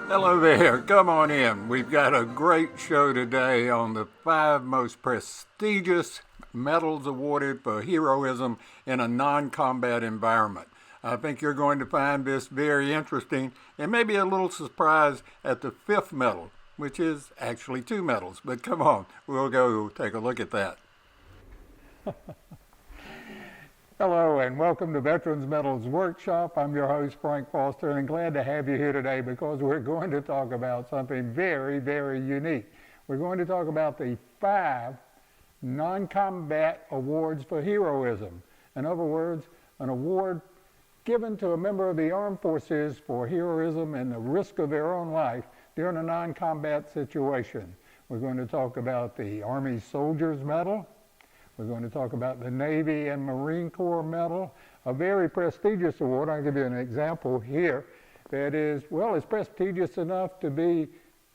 Hello there, come on in. We've got a great show today on the 5 most prestigious medals awarded for heroism in a non-combat environment. I think you're going to find this very interesting and maybe a little surprised at the 5th medal, which is actually 2 medals. But come on, we'll go take a look at that. Hello and welcome to Veterans Medals Workshop. I'm your host Frank Foster and glad to have you here today because we're going to talk about something very, very unique. We're going to talk about the 5 non-combat awards for heroism. In other words, an award given to a member of the armed forces for heroism and the risk of their own life during a non-combat situation. We're going to talk about the Army Soldiers Medal. We're going to talk about the Navy and Marine Corps Medal, a very prestigious award. I'll give you an example here that is, well, it's prestigious enough to be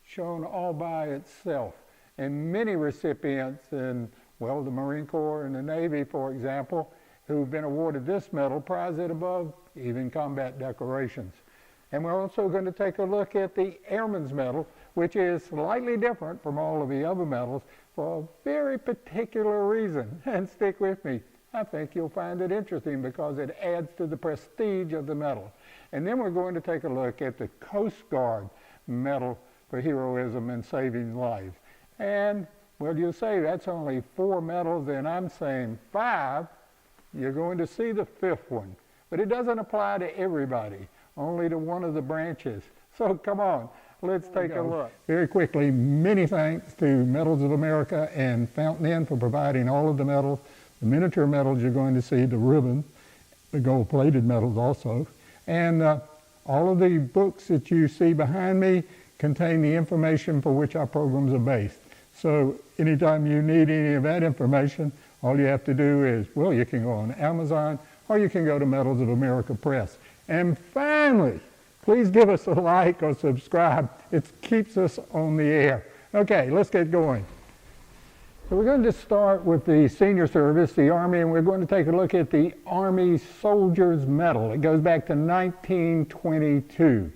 shown all by itself. And many recipients in, well, the Marine Corps and the Navy, for example, who've been awarded this medal prize it above even combat decorations. And we're also going to take a look at the Airman's Medal, which is slightly different from all of the other medals for a very particular reason. And stick with me. I think you'll find it interesting because it adds to the prestige of the medal. And then we're going to take a look at the Coast Guard Medal for heroism and saving lives. And, well, you'll say that's only 4 medals, and I'm saying 5. You're going to see the 5th one. But it doesn't apply to everybody, only to one of the branches. So come on, let's take a look. Very quickly, many thanks to Medals of America and Fountain Inn for providing all of the medals. The miniature medals you're going to see, the ribbon, the gold-plated medals also. And all of the books that you see behind me contain the information for which our programs are based. So anytime you need any of that information, all you have to do is, well, you can go on Amazon or you can go to Medals of America Press. And finally, please give us a like or subscribe. It keeps us on the air. Okay, let's get going. So we're going to start with the senior service, the Army, and we're going to take a look at the Army Soldiers Medal. It goes back to 1922.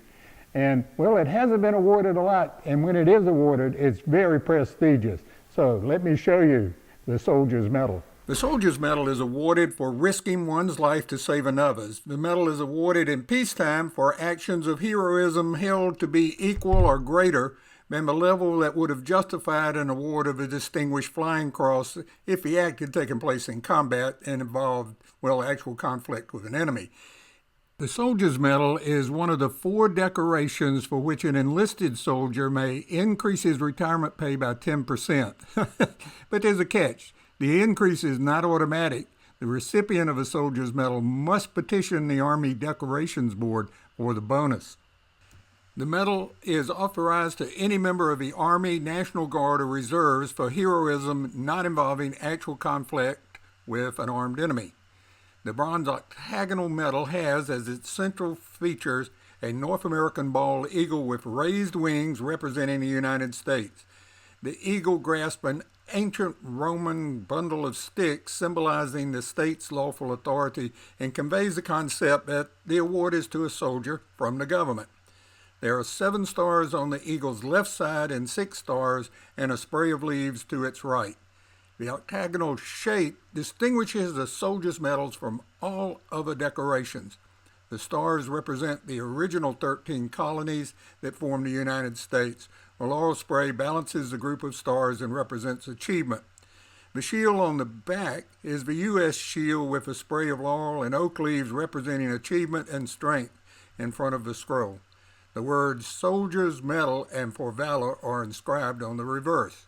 And, well, it hasn't been awarded a lot, and when it is awarded, it's very prestigious. So let me show you the Soldiers Medal. The Soldier's Medal is awarded for risking one's life to save another's. The medal is awarded in peacetime for actions of heroism held to be equal or greater than the level that would have justified an award of a Distinguished Flying Cross if the act had taken place in combat and involved, well, actual conflict with an enemy. The Soldier's Medal is one of the 4 decorations for which an enlisted soldier may increase his retirement pay by 10%. But there's a catch. The increase is not automatic. The recipient of a Soldier's Medal must petition the Army Decorations Board for the bonus. The medal is authorized to any member of the Army, National Guard, or Reserves for heroism not involving actual conflict with an armed enemy. The bronze octagonal medal has as its central features a North American bald eagle with raised wings representing the United States. The eagle grasps an ancient Roman bundle of sticks symbolizing the state's lawful authority and conveys the concept that the award is to a soldier from the government. There are 7 stars on the eagle's left side and 6 stars and a spray of leaves to its right. The octagonal shape distinguishes the soldiers' medals from all other decorations. The stars represent the original 13 colonies that formed the United States, while laurel spray balances the group of stars and represents achievement. The shield on the back is the U.S. shield with a spray of laurel and oak leaves representing achievement and strength in front of the scroll. The words Soldier's Medal and For Valor are inscribed on the reverse.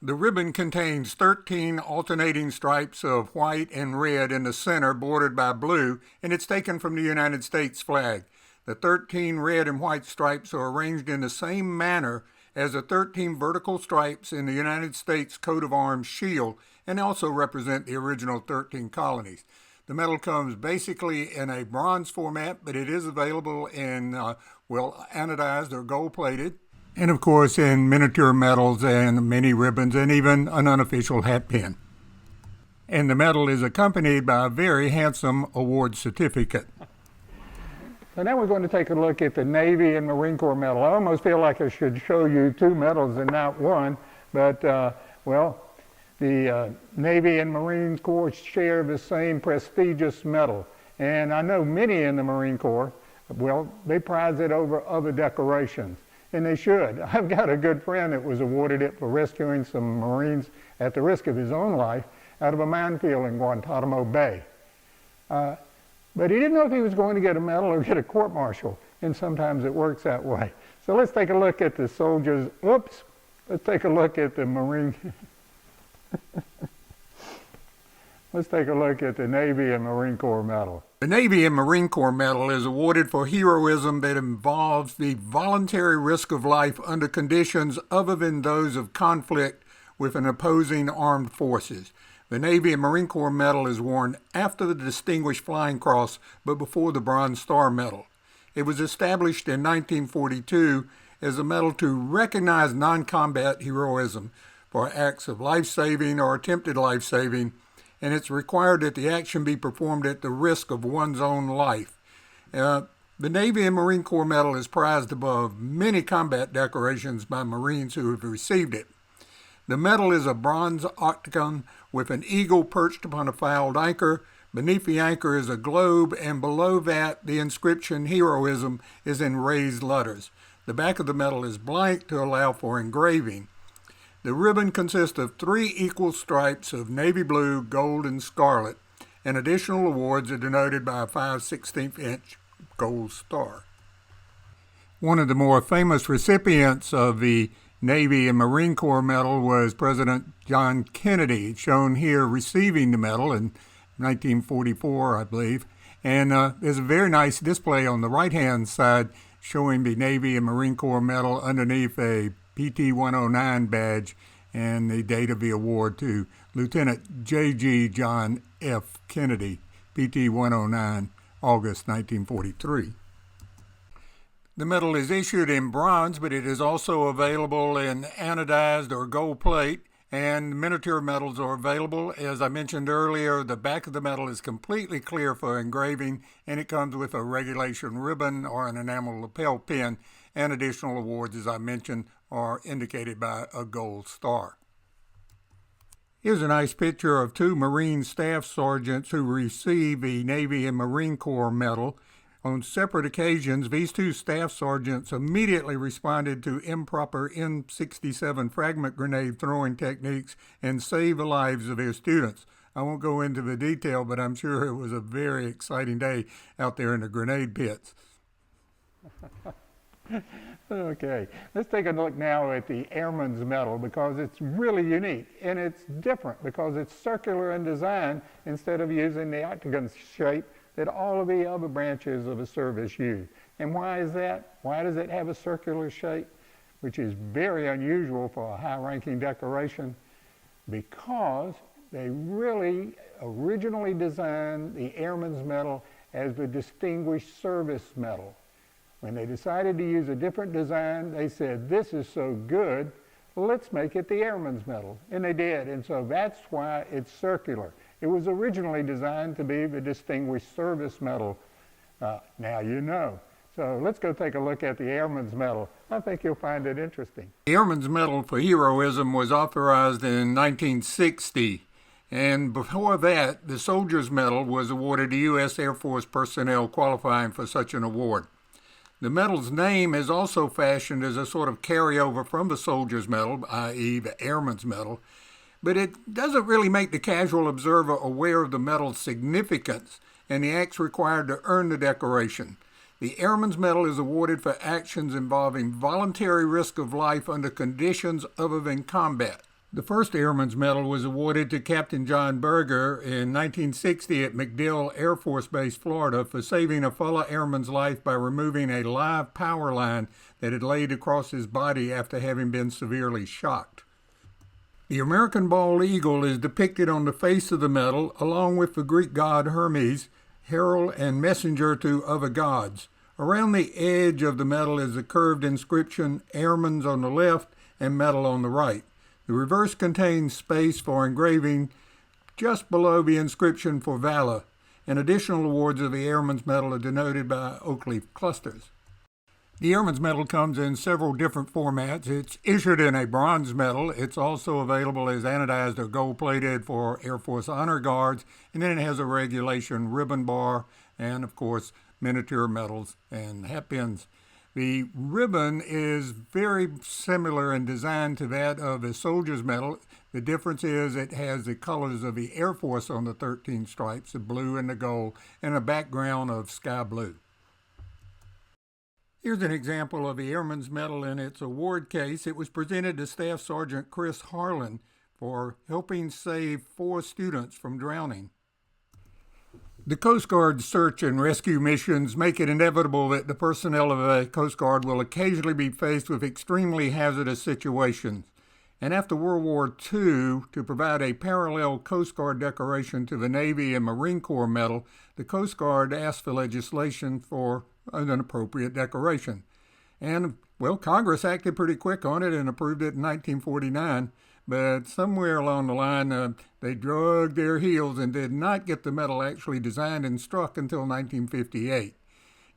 The ribbon contains 13 alternating stripes of white and red in the center bordered by blue, and it's taken from the United States flag. The 13 red and white stripes are arranged in the same manner as the 13 vertical stripes in the United States coat of arms shield and also represent the original 13 colonies. The medal comes basically in a bronze format, but it is available in, anodized or gold-plated. And of course in miniature medals and many ribbons and even an unofficial hat pin. And the medal is accompanied by a very handsome award certificate. So now we're going to take a look at the Navy and Marine Corps medal. I almost feel like I should show you two medals and not one, but well, the Navy and Marine Corps share the same prestigious medal. And I know many in the Marine Corps, well, they prize it over other decorations, and they should. I've got a good friend that was awarded it for rescuing some Marines at the risk of his own life out of a minefield in Guantanamo Bay. But he didn't know if he was going to get a medal or get a court-martial, and sometimes it works that way. So let's take a look at the soldiers. Oops, let's take a look at the Marine. Let's take a look at the Navy and Marine Corps medal. The Navy and Marine Corps medal is awarded for heroism that involves the voluntary risk of life under conditions other than those of conflict with an opposing armed forces. The Navy and Marine Corps medal is worn after the Distinguished Flying Cross, but before the Bronze Star medal. It was established in 1942 as a medal to recognize non-combat heroism for acts of life-saving or attempted life-saving, and it's required that the action be performed at the risk of one's own life. The Navy and Marine Corps medal is prized above many combat decorations by Marines who have received it. The medal is a bronze octagon with an eagle perched upon a fouled anchor. Beneath the anchor is a globe, and below that the inscription "Heroism" is in raised letters. The back of the medal is blank to allow for engraving. The ribbon consists of 3 equal stripes of navy blue, gold, and scarlet, and additional awards are denoted by a 5/16" gold star. One of the more famous recipients of the Navy and Marine Corps medal was President John Kennedy, shown here receiving the medal in 1944, I believe. And there's a very nice display on the right-hand side showing the Navy and Marine Corps medal underneath a PT 109 badge and the date of the award to Lieutenant J.G. John F. Kennedy, PT 109, August 1943. The medal is issued in bronze, but it is also available in anodized or gold plate, and miniature medals are available. As I mentioned earlier, the back of the medal is completely clear for engraving, and it comes with a regulation ribbon or an enamel lapel pin, and additional awards, as I mentioned, are indicated by a gold star. Here's a nice picture of 2 Marine Staff Sergeants who received the Navy and Marine Corps medal. On separate occasions, these 2 staff sergeants immediately responded to improper M67 fragment grenade throwing techniques and saved the lives of their students. I won't go into the detail, but I'm sure it was a very exciting day out there in the grenade pits. Okay, let's take a look now at the Airman's medal, because it's really unique and it's different because it's circular in design instead of using the octagon shape that all of the other branches of the service use. And why is that? Why does it have a circular shape, which is very unusual for a high-ranking decoration? Because they really originally designed the Airman's medal as the Distinguished Service Medal. When they decided to use a different design, they said, this is so good, let's make it the Airman's medal. And they did, and so that's why it's circular. It was originally designed to be the Distinguished Service Medal. Now you know. So let's go take a look at the Airman's medal. I think you'll find it interesting. The Airman's Medal for Heroism was authorized in 1960, and before that, the Soldier's Medal was awarded to U.S. Air Force personnel qualifying for such an award. The medal's name is also fashioned as a sort of carryover from the Soldier's Medal, i.e. the Airman's Medal, but it doesn't really make the casual observer aware of the medal's significance and the acts required to earn the decoration. The Airman's Medal is awarded for actions involving voluntary risk of life under conditions other than combat. The first Airman's Medal was awarded to Captain John Berger in 1960 at MacDill Air Force Base, Florida, for saving a fellow airman's life by removing a live power line that had laid across his body after having been severely shocked. The American bald eagle is depicted on the face of the medal, along with the Greek god Hermes, herald and messenger to other gods. Around the edge of the medal is a curved inscription, Airman's on the left and medal on the right. The reverse contains space for engraving just below the inscription for valor, and additional awards of the Airman's Medal are denoted by oak leaf clusters. The Airman's Medal comes in several different formats. It's issued in a bronze medal. It's also available as anodized or gold-plated for Air Force Honor Guards, and then it has a regulation ribbon bar and, of course, miniature medals and hat pins. The ribbon is very similar in design to that of a soldier's medal. The difference is it has the colors of the Air Force on the 13 stripes, the blue and the gold, and a background of sky blue. Here's an example of the Airman's Medal in its award case. It was presented to Staff Sergeant Chris Harlan for helping save 4 students from drowning. The Coast Guard's search and rescue missions make it inevitable that the personnel of the Coast Guard will occasionally be faced with extremely hazardous situations. And after World War II, to provide a parallel Coast Guard decoration to the Navy and Marine Corps medal, the Coast Guard asked for legislation for an appropriate decoration. And, well, Congress acted pretty quick on it and approved it in 1949, but somewhere along the line, they dragged their heels and did not get the medal actually designed and struck until 1958.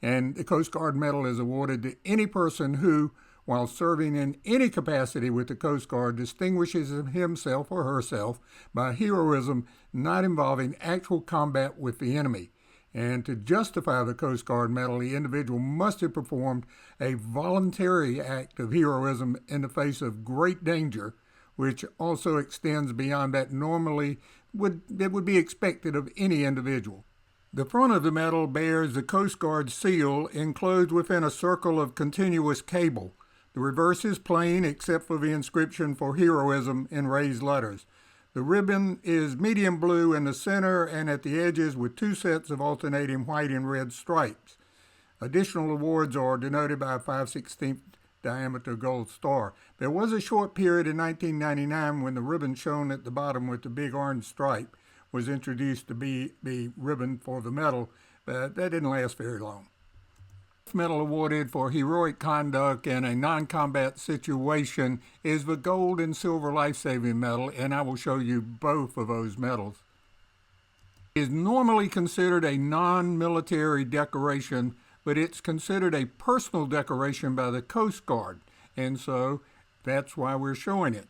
And the Coast Guard medal is awarded to any person who, while serving in any capacity with the Coast Guard, distinguishes himself or herself by heroism not involving actual combat with the enemy. And to justify the Coast Guard medal, the individual must have performed a voluntary act of heroism in the face of great danger, which also extends beyond that would be expected of any individual. The front of the medal bears the Coast Guard seal enclosed within a circle of continuous cable. The reverse is plain except for the inscription for heroism in raised letters. The ribbon is medium blue in the center and at the edges with 2 sets of alternating white and red stripes. Additional awards are denoted by a 5/16 diameter gold star. There was a short period in 1999 when the ribbon shown at the bottom with the big orange stripe was introduced to be the ribbon for the medal, but that didn't last very long. Medal awarded for heroic conduct in a non-combat situation is the Gold and Silver Life-Saving Medal, and I will show you both of those medals. It is normally considered a non-military decoration, but it's considered a personal decoration by the Coast Guard, and so that's why we're showing it.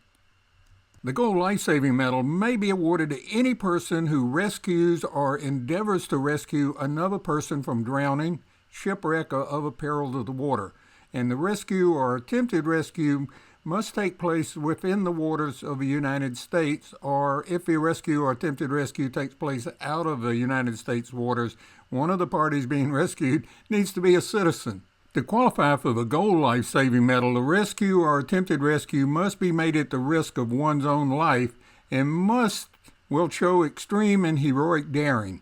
The Gold Life-Saving Medal may be awarded to any person who rescues or endeavors to rescue another person from drowning, shipwreck, or other perils of the water, and the rescue or attempted rescue must take place within the waters of the United States, or if the rescue or attempted rescue takes place out of the United States waters, one of the parties being rescued needs to be a citizen. To qualify for the Gold Life-Saving Medal, the rescue or attempted rescue must be made at the risk of one's own life and will show extreme and heroic daring.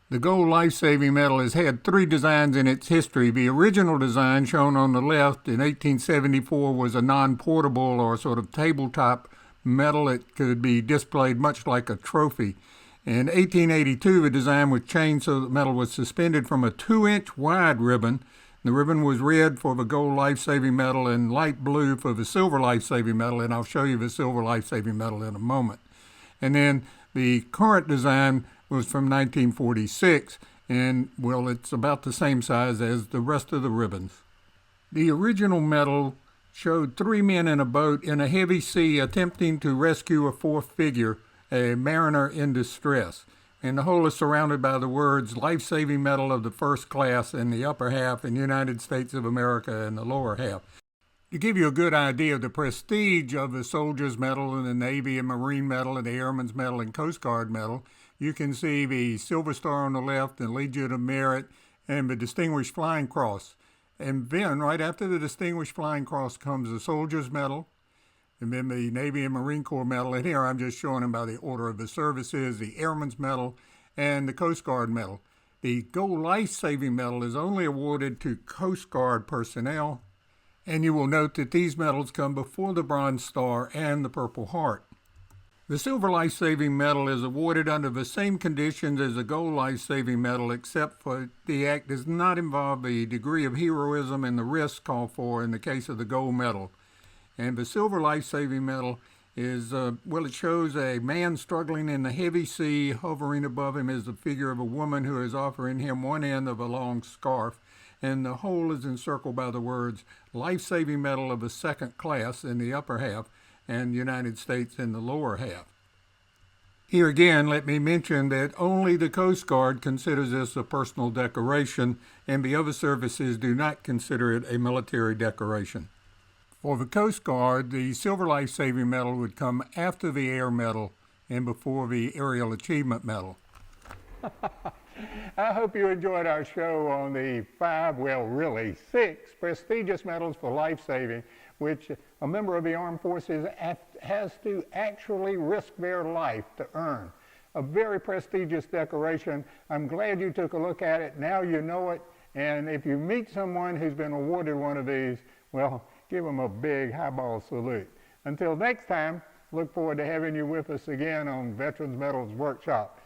The Gold Life-Saving Medal has had 3 designs in its history. The original design, shown on the left in 1874, was a non-portable or sort of tabletop medal. It could be displayed much like a trophy. In 1882, the design was changed so the medal was suspended from a 2-inch wide ribbon. The ribbon was red for the Gold Life-Saving Medal and light blue for the Silver Life-Saving Medal, and I'll show you the Silver Life-Saving Medal in a moment. And then the current design was from 1946, and, well, it's about the same size as the rest of the ribbons. The original medal showed 3 men in a boat in a heavy sea attempting to rescue a 4th figure, a mariner in distress. And the whole is surrounded by the words Life-Saving Medal of the First Class in the upper half and United States of America in the lower half. To give you a good idea of the prestige of the Soldier's Medal and the Navy and Marine Medal and the Airman's Medal and Coast Guard Medal, you can see the Silver Star on the left and Legion of Merit and the Distinguished Flying Cross. And then right after the Distinguished Flying Cross comes the Soldier's Medal, and then the Navy and Marine Corps Medal. And here I'm just showing them by the order of the services, the Airman's Medal and the Coast Guard Medal. The Gold Life-Saving Medal is only awarded to Coast Guard personnel, and you will note that these medals come before the Bronze Star and the Purple Heart. The Silver Life-Saving Medal is awarded under the same conditions as the Gold Life-Saving Medal, except for the act does not involve the degree of heroism and the risk called for in the case of the Gold Medal. And the Silver Life-Saving Medal is, it shows a man struggling in the heavy sea. Hovering above him is the figure of a woman who is offering him one end of a long scarf. And the whole is encircled by the words life-saving medal of the second class in the upper half and United States in the lower half. Here again, let me mention that only the Coast Guard considers this a personal decoration, and the other services do not consider it a military decoration. For the Coast Guard, the Silver Life Saving Medal would come after the Air Medal and before the Aerial Achievement Medal. I hope you enjoyed our show on the 6 prestigious medals for life saving, which a member of the armed forces has to actually risk their life to earn. A very prestigious decoration. I'm glad you took a look at it. Now you know it. And if you meet someone who's been awarded one of these, well, give them a big highball salute. Until next time, look forward to having you with us again on Veterans Medals Workshop.